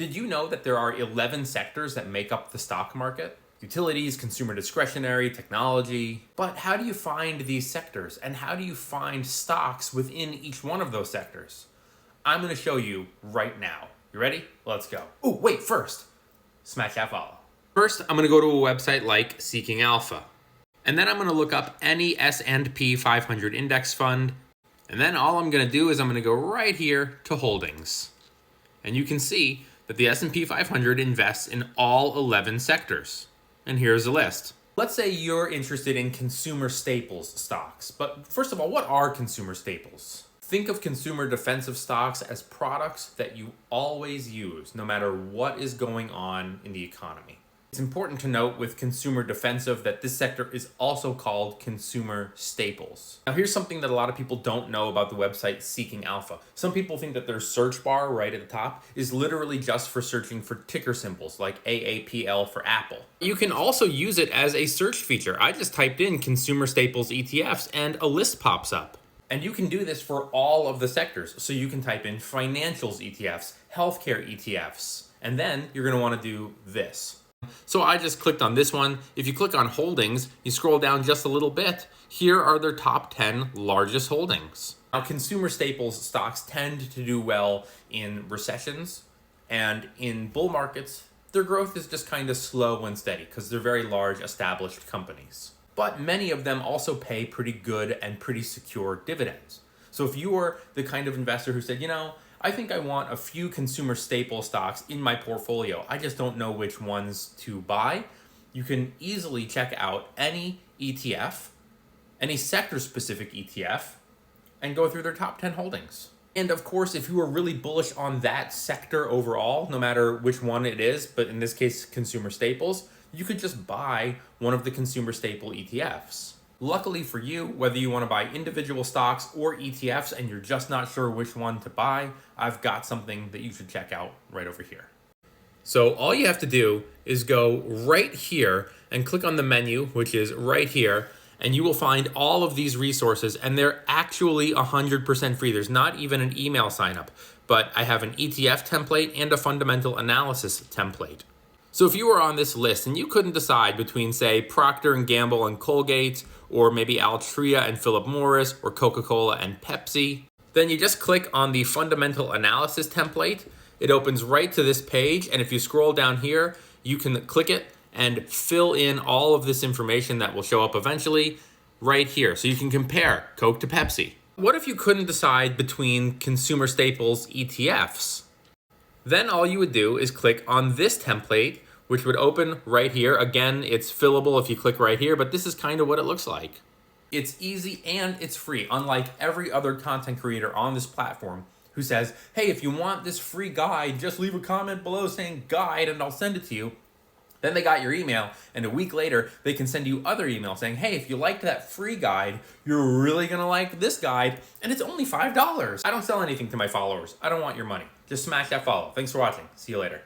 Did you know that there are 11 sectors that make up the stock market? Utilities, consumer discretionary, technology. But how do you find these sectors? And how do you find stocks within each one of those sectors? I'm going to show you right now. You ready? Let's go. Oh, wait, first, smash that follow. First, I'm going to go to a website like Seeking Alpha. And then I'm going to look up any S&P 500 index fund. And then all I'm going to do is I'm going to go right here to holdings. And you can see that the S&P 500 invests in all 11 sectors. And here's a list. Let's say you're interested in consumer staples stocks. But first of all, what are consumer staples? Think of consumer defensive stocks as products that you always use, no matter what is going on in the economy. It's important to note with consumer defensive that this sector is also called consumer staples. Now here's something that a lot of people don't know about the website Seeking Alpha. Some people think that their search bar right at the top is literally just for searching for ticker symbols like AAPL for Apple. You can also use it as a search feature. I just typed in consumer staples ETFs and a list pops up. And you can do this for all of the sectors. So you can type in financials ETFs, healthcare ETFs, and then you're going to want to do this. So I just clicked on this one. If you click on holdings, you scroll down just a little bit. Here are their top 10 largest holdings. Now, consumer staples stocks tend to do well in recessions, and in bull markets, their growth is just kind of slow and steady because they're very large established companies. But many of them also pay pretty good and pretty secure dividends. So if you are the kind of investor who said, I think I want a few consumer staple stocks in my portfolio, I just don't know which ones to buy, you can easily check out any ETF, any sector-specific ETF, and go through their top 10 holdings. And of course, if you are really bullish on that sector overall, no matter which one it is, but in this case, consumer staples, you could just buy one of the consumer staple ETFs. Luckily for you, whether you want to buy individual stocks or ETFs and you're just not sure which one to buy, I've got something that you should check out right over here. So all you have to do is go right here and click on the menu, which is right here, and you will find all of these resources, and they're actually 100% free. There's not even an email sign up, but I have an ETF template and a fundamental analysis template. So if you were on this list and you couldn't decide between, say, Procter & Gamble and Colgate, or maybe Altria and Philip Morris, or Coca-Cola and Pepsi, then you just click on the fundamental analysis template. It opens right to this page, and if you scroll down here, you can click it and fill in all of this information that will show up eventually right here. So you can compare Coke to Pepsi. What if you couldn't decide between consumer staples ETFs? Then all you would do is click on this template, which would open right here. Again, it's fillable if you click right here, but this is kind of what it looks like. It's easy and it's free, unlike every other content creator on this platform who says, hey, if you want this free guide, just leave a comment below saying guide and I'll send it to you. Then they got your email, and a week later, they can send you other emails saying, hey, if you liked that free guide, you're really gonna like this guide, and it's only $5. I don't sell anything to my followers. I don't want your money. Just smash that follow. Thanks for watching. See you later.